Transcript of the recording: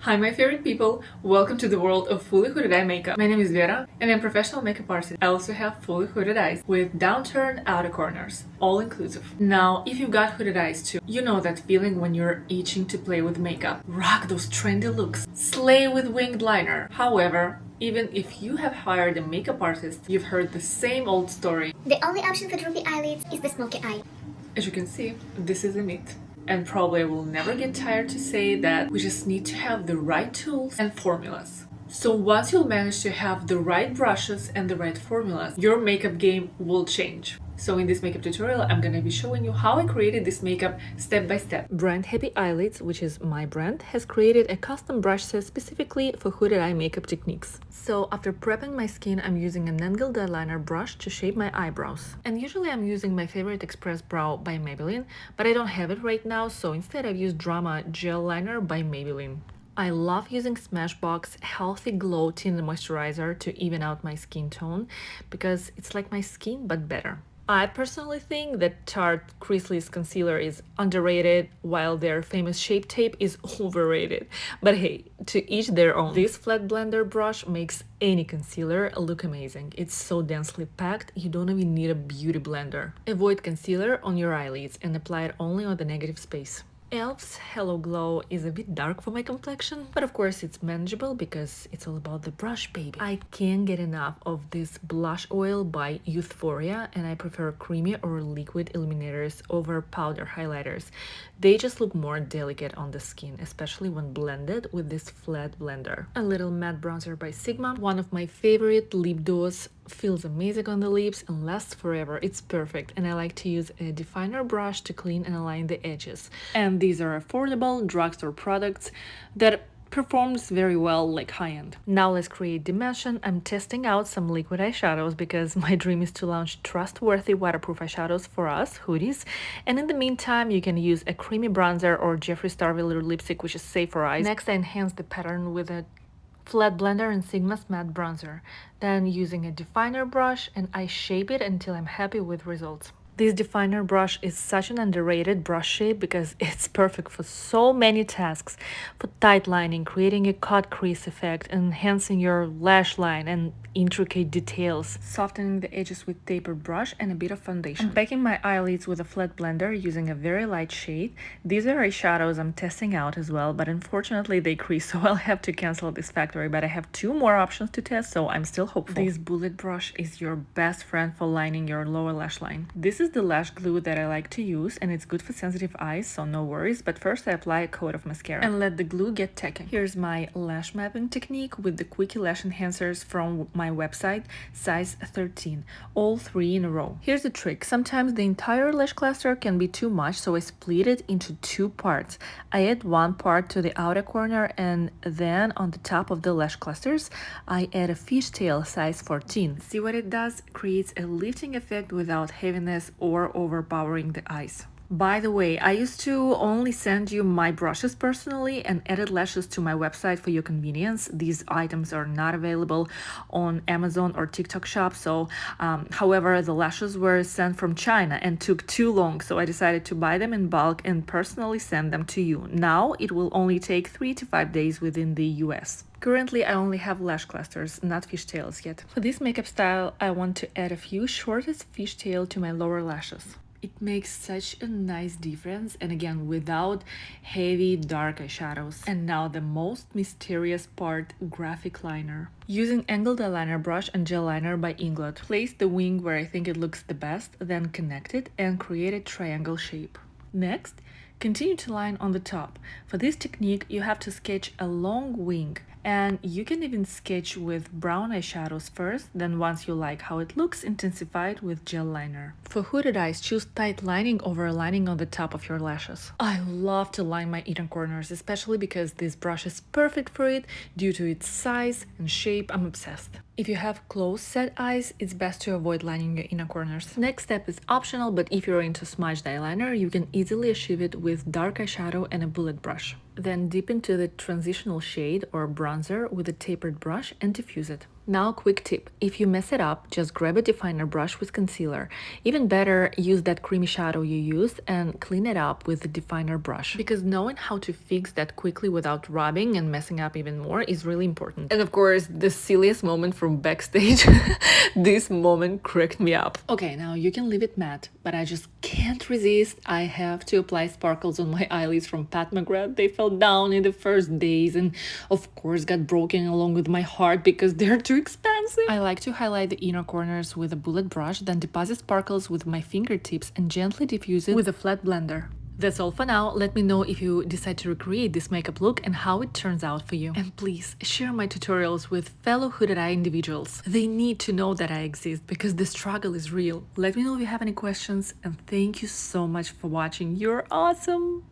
Hi my favorite people, welcome to the world of fully hooded eye makeup. My name is Vera and I'm a professional makeup artist. I also have fully hooded eyes with downturned outer corners, all inclusive. Now, if you've got hooded eyes too, you know that feeling when you're itching to play with makeup. Rock those trendy looks, slay with winged liner. However, even if you have hired a makeup artist, you've heard the same old story. The only option for droopy eyelids is the smoky eye. As you can see, this is a myth. And probably I will never get tired to say that we just need to have the right tools and formulas. So once you'll manage to have the right brushes and the right formulas, your makeup game will change. So in this makeup tutorial, I'm gonna be showing you how I created this makeup step by step. Brand Happy Eyelids, which is my brand, has created a custom brush set specifically for hooded eye makeup techniques. So after prepping my skin, I'm using an angled eyeliner brush to shape my eyebrows. And usually I'm using my favorite Express Brow by Maybelline, but I don't have it right now, so instead I've used Drama Gel Liner by Maybelline. I love using Smashbox Healthy Glow Tinted Moisturizer to even out my skin tone because it's like my skin but better. I personally think that Tarte Creaseless Concealer is underrated while their famous Shape Tape is overrated. But hey, to each their own. This flat blender brush makes any concealer look amazing. It's so densely packed, you don't even need a beauty blender. Avoid concealer on your eyelids and apply it only on the negative space. e.l.f.'s Hello Glow is a bit dark for my complexion, but of course it's manageable because it's all about the brush, baby. I can't get enough of this blush oil by Euphoria, and I prefer creamy or liquid illuminators over powder highlighters. They just look more delicate on the skin, especially when blended with this flat blender. A little matte bronzer by Sigma, one of my favorite lip duos. Feels amazing on the lips and lasts forever. It's perfect, and I like to use a definer brush to clean and align the edges. And these are affordable drugstore products that performs very well like high-end. Now let's create dimension. I'm testing out some liquid eyeshadows because my dream is to launch trustworthy waterproof eyeshadows for us, hoodies. And in the meantime, you can use a creamy bronzer or Jeffree Star velour lipstick, which is safe for eyes. Next, I enhance the pattern with a flat blender and Sigma's matte bronzer. Then using a definer brush, and I shape it until I'm happy with results. This definer brush is such an underrated brush shape because it's perfect for so many tasks. For tight lining, creating a cut crease effect, enhancing your lash line and intricate details, softening the edges with tapered brush and a bit of foundation. I'm packing my eyelids with a flat blender using a very light shade. These are eyeshadows I'm testing out as well, but unfortunately they crease, so I'll have to cancel this factory, but I have 2 more options to test, so I'm still hopeful. This bullet brush is your best friend for lining your lower lash line. This is the Lash Glue that I like to use, and it's good for sensitive eyes, so no worries, but first I apply a coat of mascara and let the glue get tacky. Here's my lash mapping technique with the Quickie Lash Enhancers from my website, size 13, all 3 in a row. Here's the trick. Sometimes the entire lash cluster can be too much, so I split it into 2 parts. I add 1 part to the outer corner, and then on the top of the lash clusters, I add a fishtail size 14. See what it does? Creates a lifting effect without heaviness or overpowering the eyes. By the way, I used to only send you my brushes personally and added lashes to my website for your convenience. These items are not available on Amazon or TikTok shop, so however, the lashes were sent from China and took too long, so I decided to buy them in bulk and personally send them to you. Now it will only take 3 to 5 days within the US. Currently, I only have lash clusters, not fishtails yet. For this makeup style, I want to add a few shortest fishtail to my lower lashes. It makes such a nice difference, and again, without heavy dark eyeshadows. And now the most mysterious part, graphic liner. Using angled eyeliner brush and gel liner by Inglot, place the wing where I think it looks the best, then connect it and create a triangle shape. Next, continue to line on the top. For this technique, you have to sketch a long wing, and you can even sketch with brown eyeshadows first, then once you like how it looks, intensify it with gel liner. For hooded eyes, choose tight lining over lining on the top of your lashes. I love to line my inner corners, especially because this brush is perfect for it due to its size and shape. I'm obsessed. If you have closed set eyes, it's best to avoid lining your inner corners. Next step is optional, but if you're into smudged eyeliner, you can easily achieve it with dark eyeshadow and a bullet brush. Then dip into the transitional shade or bronzer with a tapered brush and diffuse it. Now, quick tip. If you mess it up, just grab a definer brush with concealer. Even better, use that creamy shadow you used and clean it up with the definer brush. Because knowing how to fix that quickly without rubbing and messing up even more is really important. And of course, the silliest moment from backstage, this moment cracked me up. Okay, now you can leave it matte, but I just can't resist. I have to apply sparkles on my eyelids from Pat McGrath. They fell down in the first days and of course got broken along with my heart because they're too expensive. I like to highlight the inner corners with a bullet brush, then deposit sparkles with my fingertips and gently diffuse it with a flat blender. That's all for now. Let me know if you decide to recreate this makeup look and how it turns out for you. And please share my tutorials with fellow hooded eye individuals. They need to know that I exist because the struggle is real. Let me know if you have any questions and thank you so much for watching. You're awesome!